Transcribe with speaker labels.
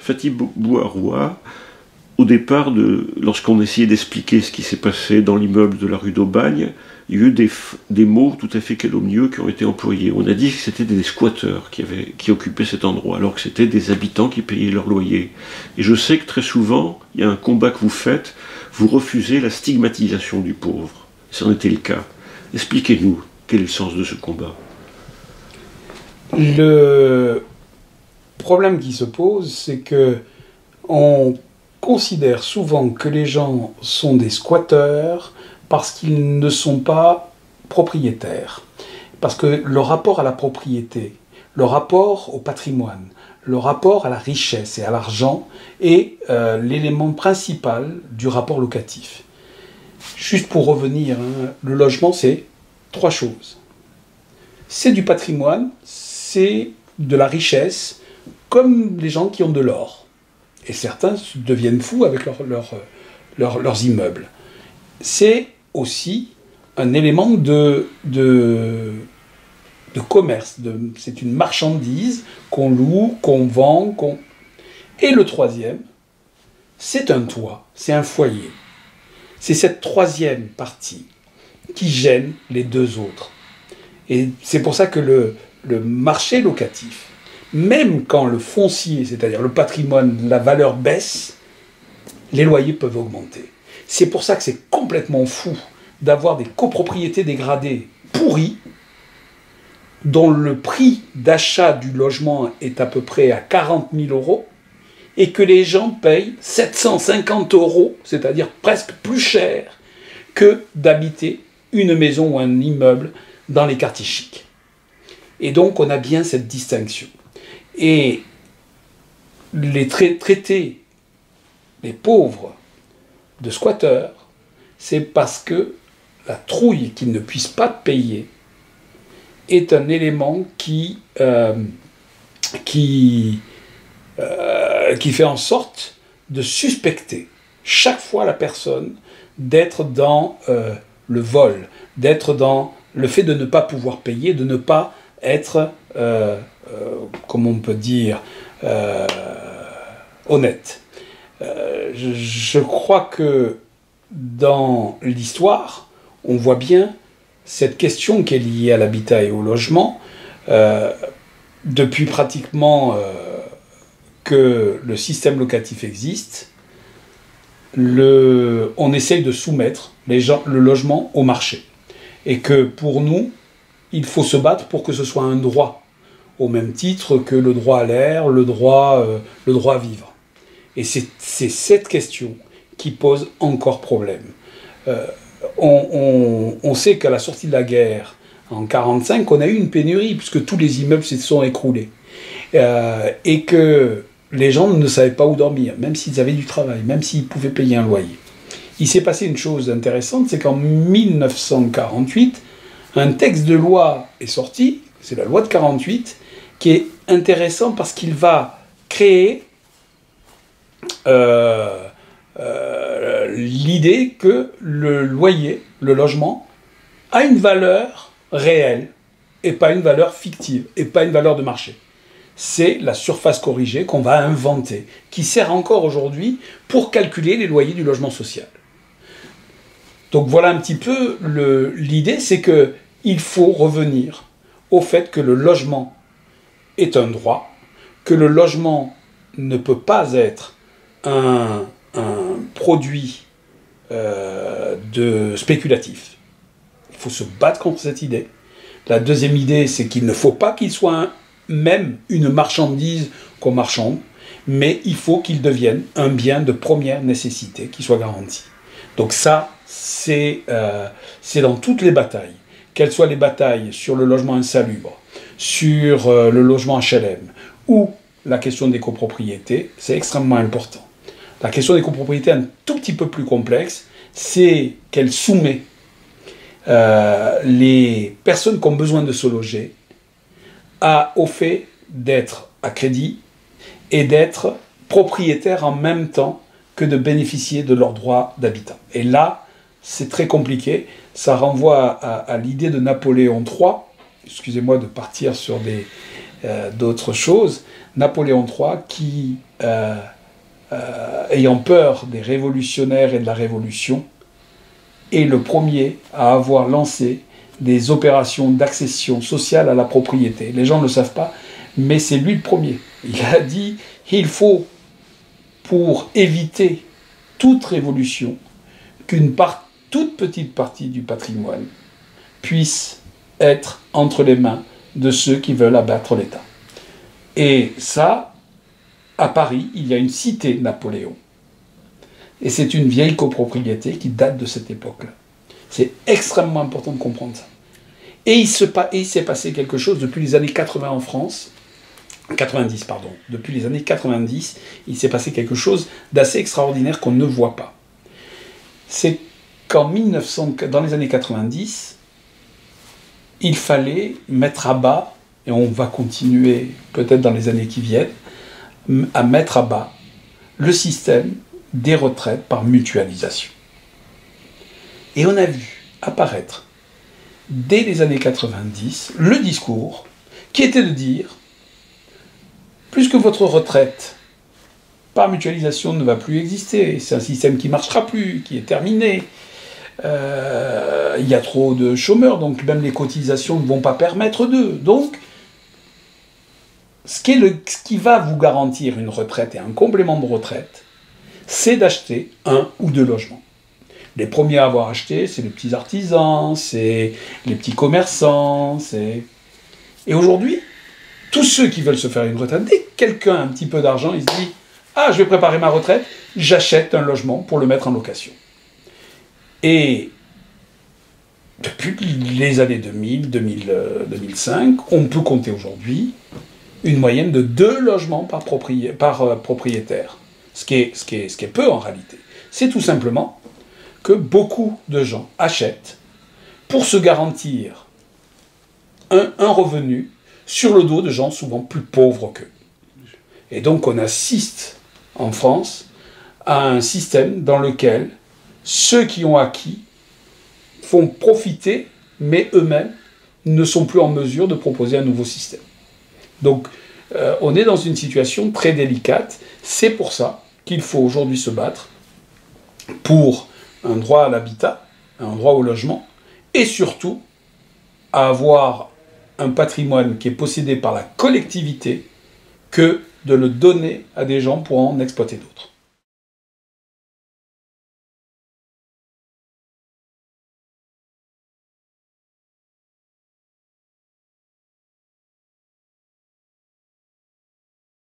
Speaker 1: Fatih Bouaroua, au départ, lorsqu'on essayait d'expliquer ce qui s'est passé dans l'immeuble de la rue d'Aubagne, il y a eu des mots tout à fait calomnieux qui ont été employés. On a dit que c'était des squatteurs qui occupaient cet endroit, alors que c'était des habitants qui payaient leur loyer. Et je sais que très souvent, il y a un combat que vous faites, vous refusez la stigmatisation du pauvre. Ça en était le cas. Expliquez-nous, quel est le sens de ce combat?
Speaker 2: Le problème qui se pose, c'est que on considère souvent que les gens sont des squatteurs parce qu'ils ne sont pas propriétaires. Parce que le rapport à la propriété, le rapport au patrimoine, le rapport à la richesse et à l'argent est l'élément principal du rapport locatif. Juste pour revenir, le logement, c'est 3 choses. C'est du patrimoine, c'est de la richesse, comme les gens qui ont de l'or. Et certains deviennent fous avec leurs immeubles. C'est aussi un élément de commerce. C'est une marchandise qu'on loue, qu'on vend. Et le troisième, c'est un toit, c'est un foyer. C'est cette troisième partie qui gêne les 2 autres. Et c'est pour ça que le marché locatif, même quand le foncier, c'est-à-dire le patrimoine, la valeur baisse, les loyers peuvent augmenter. C'est pour ça que c'est complètement fou d'avoir des copropriétés dégradées pourries, dont le prix d'achat du logement est à peu près à 40 000 €, et que les gens payent 750 €, c'est-à-dire presque plus cher que d'habiter une maison ou un immeuble dans les quartiers chics. Et donc on a bien cette distinction. Et les traiter les pauvres de squatteurs, c'est parce que la trouille qu'ils ne puissent pas payer est un élément qui fait en sorte de suspecter chaque fois la personne d'être dans le vol, d'être dans le fait de ne pas pouvoir payer, de ne pas être, comme on peut dire, honnête. Je crois que dans l'histoire, on voit bien cette question qui est liée à l'habitat et au logement, depuis pratiquement que le système locatif existe, on essaye de soumettre le logement au marché. Et que pour nous, il faut se battre pour que ce soit un droit, au même titre que le droit à l'air, le droit à vivre. Et c'est cette question qui pose encore problème. On sait qu'à la sortie de la guerre, en 1945, on a eu une pénurie, puisque tous les immeubles se sont écroulés. Et que les gens ne savaient pas où dormir, même s'ils avaient du travail, même s'ils pouvaient payer un loyer. Il s'est passé une chose intéressante, c'est qu'en 1948, un texte de loi est sorti, c'est la loi de 48, qui est intéressant parce qu'il va créer l'idée que le loyer, le logement, a une valeur réelle et pas une valeur fictive et pas une valeur de marché. C'est la surface corrigée qu'on va inventer, qui sert encore aujourd'hui pour calculer les loyers du logement social. Donc voilà un petit peu l'idée, c'est qu'il faut revenir au fait que le logement est un droit, que le logement ne peut pas être un produit spéculatif. Il faut se battre contre cette idée. La deuxième idée, c'est qu'il ne faut pas qu'il soit même une marchandise qu'on marchande, mais il faut qu'il devienne un bien de première nécessité qui soit garanti. Donc ça, c'est dans toutes les batailles, qu'elles soient les batailles sur le logement insalubre, sur le logement HLM, ou la question des copropriétés, c'est extrêmement important. La question des copropriétés est un tout petit peu plus complexe, c'est qu'elle soumet les personnes qui ont besoin de se loger au fait d'être à crédit et d'être propriétaires en même temps que de bénéficier de leurs droits d'habitat. Et là, c'est très compliqué. Ça renvoie à l'idée de Napoléon III, excusez-moi de partir sur d'autres choses, Napoléon III qui, ayant peur des révolutionnaires et de la Révolution, est le premier à avoir lancé des opérations d'accession sociale à la propriété. Les gens ne le savent pas, mais c'est lui le premier. Il a dit il faut, pour éviter toute révolution, qu'une toute petite partie du patrimoine puisse être entre les mains de ceux qui veulent abattre l'État. Et ça, à Paris, il y a une cité Napoléon. Et c'est une vieille copropriété qui date de cette époque-là. C'est extrêmement important de comprendre ça. Et il s'est passé quelque chose depuis les années 80 en France, 90, pardon. Depuis les années 90, il s'est passé quelque chose d'assez extraordinaire qu'on ne voit pas. C'est qu'en dans les années 90, il fallait mettre à bas, et on va continuer peut-être dans les années qui viennent, à mettre à bas le système des retraites par mutualisation. Et on a vu apparaître, dès les années 90, le discours qui était de dire puisque votre retraite par mutualisation ne va plus exister, c'est un système qui ne marchera plus, qui est terminé, il y a trop de chômeurs, donc même les cotisations ne vont pas permettre d'eux. Donc, ce qui va vous garantir une retraite et un complément de retraite, c'est d'acheter 1 ou 2 logements. Les premiers à avoir acheté, c'est les petits artisans, c'est les petits commerçants, Et aujourd'hui, tous ceux qui veulent se faire une retraite, dès que quelqu'un a un petit peu d'argent, il se dit « Ah, je vais préparer ma retraite, j'achète un logement pour le mettre en location. » Et depuis les années 2000, 2005, on peut compter aujourd'hui une moyenne de 2 logements par propriétaire. Ce qui est peu en réalité. C'est tout simplement que beaucoup de gens achètent pour se garantir un revenu sur le dos de gens souvent plus pauvres qu'eux. Et donc on assiste en France à un système dans lequel ceux qui ont acquis font profiter, mais eux-mêmes ne sont plus en mesure de proposer un nouveau système. Donc on est dans une situation très délicate. C'est pour ça qu'il faut aujourd'hui se battre pour un droit à l'habitat, un droit au logement, et surtout à avoir un patrimoine qui est possédé par la collectivité que de le donner à des gens pour en exploiter d'autres.